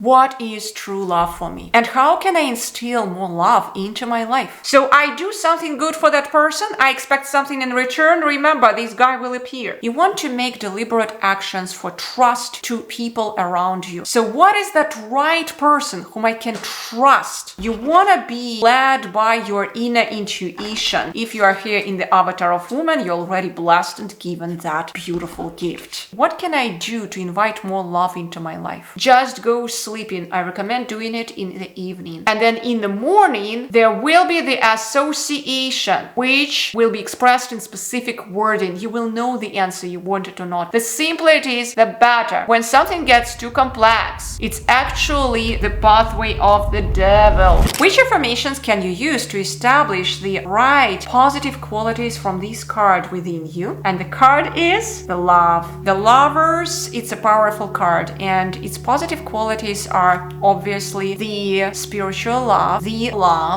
What is true love for me? And how can I instill more love into my life? So I do something good for that person. I expect something in return. Remember, this guy will appear. You want to make deliberate actions for trust to people around you. So what is that right person whom I can trust? You want to be led by your inner intuition. If you are here in the avatar of woman, you're already blessed and given that beautiful gift. What can I do to invite more love into my life? Just go sleeping. I recommend doing it in the evening. And then in the morning, there will be the association, which will be expressed in specific wording. You will know the answer you want it or not. The simpler it is, the better. When something gets too complex, it's actually the pathway of the devil. Which affirmations can you use to establish the right positive qualities from this card within you? And the card is the love. The lovers, it's a powerful card, and its positive qualities are obviously the spiritual love,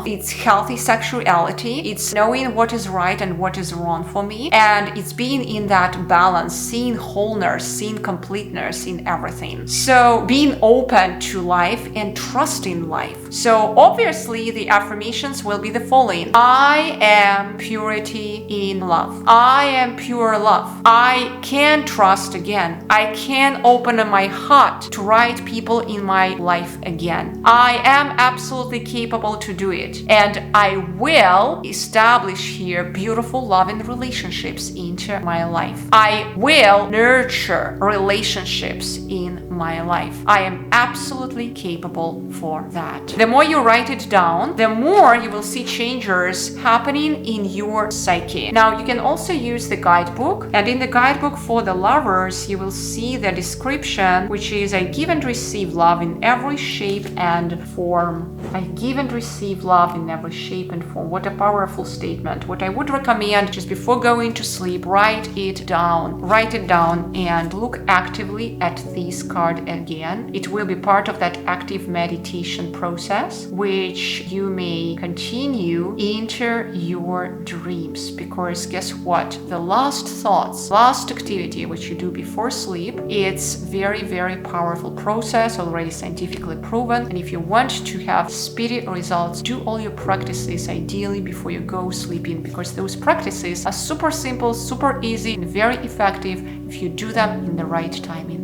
it's healthy sexuality, it's knowing what is right and what is wrong for me, and it's being in that balance, seeing wholeness, seeing completeness in everything. So being open to life and trusting life. So obviously the affirmations will be the following. I am purity in love. I am pure love. I can trust again. I can open my heart to right people in my life again. I am absolutely capable to do it, and I will establish here beautiful loving relationships into my life. I will nurture relationships in my life. I am absolutely capable for that. The more you write it down, the more you will see changes happening in your psyche. Now you can also use the guidebook, and in the guidebook for the lovers you will see the description, which is I give and receive love in every shape and form. I give and receive love in every shape and form. What a powerful statement. What I would recommend, just before going to sleep, write it down and look actively at this card again. It will be part of that active meditation process, which you may continue into your dreams, because guess what? The last thoughts, last activity which you do before sleep, it's very, very powerful process, already scientifically proven. And if you want to have speedy results, do all your practices ideally before you go sleeping, because those practices are super simple, super easy, and very effective if you do them in the right timing.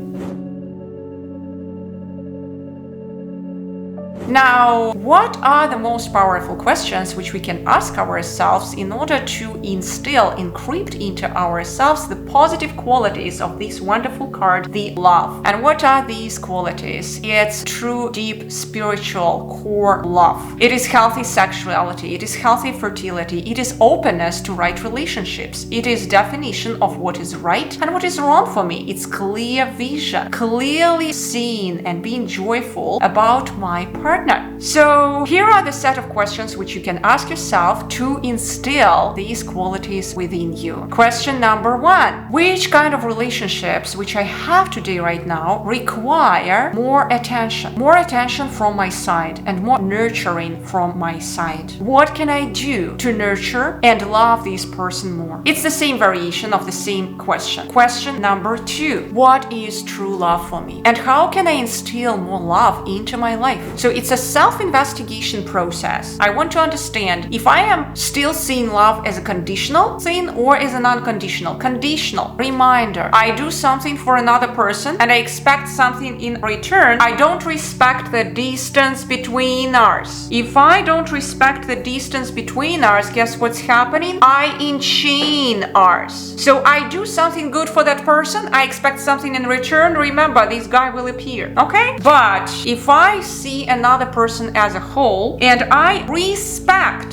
Now, what are the most powerful questions which we can ask ourselves in order to instill, encrypt into ourselves the positive qualities of this wonderful card, the love? And what are these qualities? It's true, deep, spiritual, core love. It is healthy sexuality. It is healthy fertility. It is openness to right relationships. It is definition of what is right and what is wrong for me. It's clear vision, clearly seeing and being joyful about my partner. So here are the set of questions which you can ask yourself to instill these qualities within you. Question number 1. Which kind of relationships which I have today right now require more attention? More attention from my side and more nurturing from my side. What can I do to nurture and love this person more? It's the same variation of the same question. Question number 2. What is true love for me? And how can I instill more love into my life? So it's a self-investigation process. I want to understand if I am still seeing love as a conditional thing or as an unconditional. Conditional. Reminder. I do something for another person and I expect something in return. I don't respect the distance between us. If I don't respect the distance between us, guess what's happening? I enchain us. So I do something good for that person. I expect something in return. Remember, this guy will appear. Okay? But if I see another person as a whole and I respect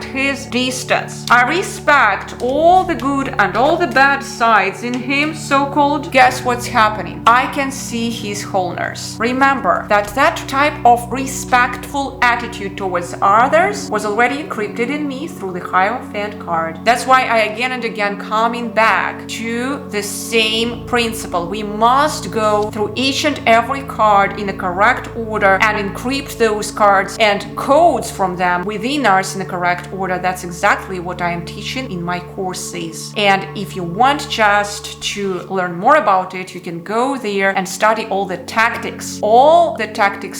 his distance, I respect all the good and all the bad sides in him, so-called, guess what's happening? I can see his wholeness. Remember that type of respectful attitude towards others was already encrypted in me through the Hierophant card. That's why I again and again coming back to the same principle. We must go through each and every card in the correct order and encrypt those cards and codes from them within us in the correct order. That's exactly what I am teaching in my courses. And if you want just to learn more about it, you can go there and study all the tactics,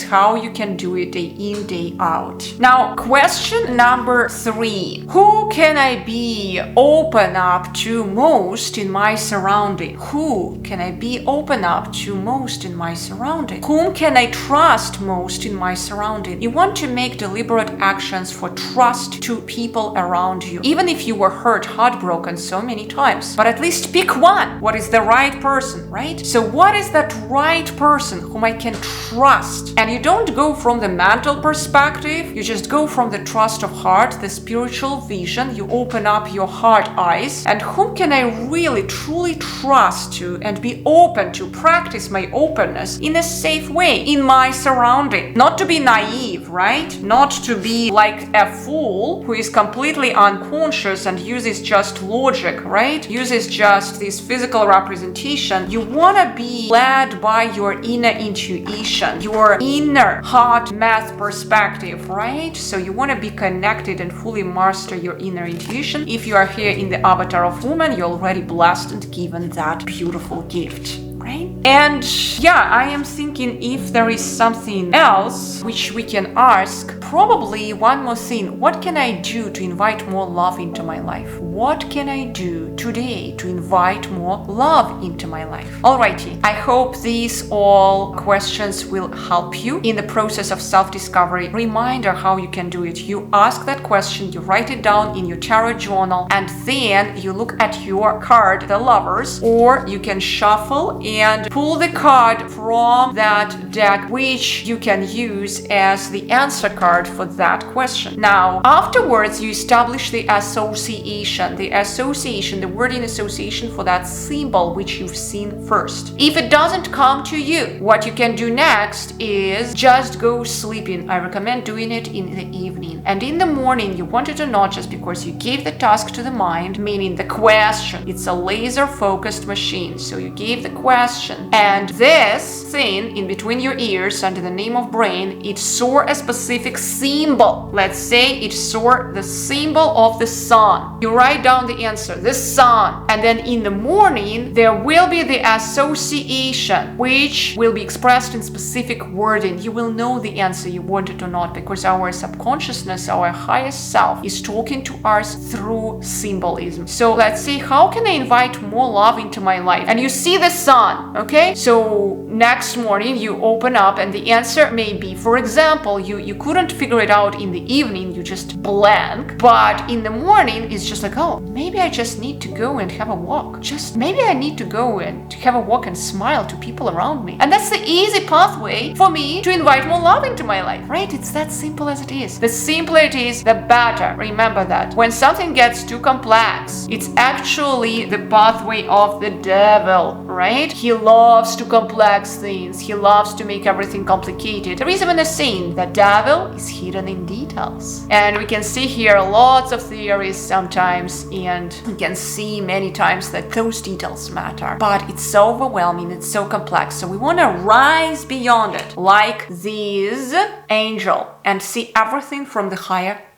how you can do it day in, day out. Now, question number 3. Who can I be open up to most in my surrounding? Who can I be open up to most in my surrounding? Whom can I trust most in my surrounding? You want to make deliberate actions for trust to people around you, even if you were hurt, heartbroken so many times. But at least pick one. What is the right person, right? So what is that right person whom I can trust? And you don't go from the mental perspective, you just go from the trust of heart, the spiritual vision. You open up your heart eyes. And whom can I really, truly trust to and be open to practice my openness in a safe way in my surrounding? Not to be naive, right? Not to be like a fool who is completely unconscious and uses just logic, right? Uses just this physical representation. You want to be led by your inner intuition, your inner heart math perspective, right? So you want to be connected and fully master your inner intuition. If you are here in the avatar of woman, you're already blessed and given that beautiful gift. Right? And yeah, I am thinking if there is something else which we can ask, probably one more thing. What can I do to invite more love into my life? What can I do today to invite more love into my life? Alrighty, I hope these all questions will help you in the process of self-discovery. Reminder how you can do it. You ask that question, you write it down in your tarot journal, and then you look at your card, the Lovers, or you can shuffle and pull the card from that deck, which you can use as the answer card for that question. Now, afterwards, you establish the association, the word in association for that symbol which you've seen first. If it doesn't come to you, what you can do next is just go sleeping. I recommend doing it in the evening. And in the morning, you want it or not, just because you gave the task to the mind, meaning the question. It's a laser-focused machine. So you gave the question, and this thing in between your ears under the name of brain, it saw a specific symbol. Let's say it saw the symbol of the sun. You write down the answer, the sun, and then in the morning there will be the association which will be expressed in specific wording. You will know the answer, you want it or not, because our subconsciousness, our highest self, is talking to us through symbolism. So let's see, how can I invite more love into my life? And you see the sun. Okay, so next morning you open up and the answer may be, for example, you couldn't figure it out in the evening, you just blank, but in the morning it's just like, oh, maybe I just need to go and have a walk. Maybe I need to go and have a walk and smile to people around me. And that's the easy pathway for me to invite more love into my life, right? It's that simple as it is. The simpler it is, the better. Remember that. When something gets too complex, it's actually the pathway of the devil, right? He loves to complex things. He loves to make everything complicated. There is even a saying, the devil is hidden in details. And we can see here lots of theories sometimes, and we can see many times that those details matter. But it's so overwhelming, it's so complex. So we want to rise beyond it, like this angel, and see everything from the higher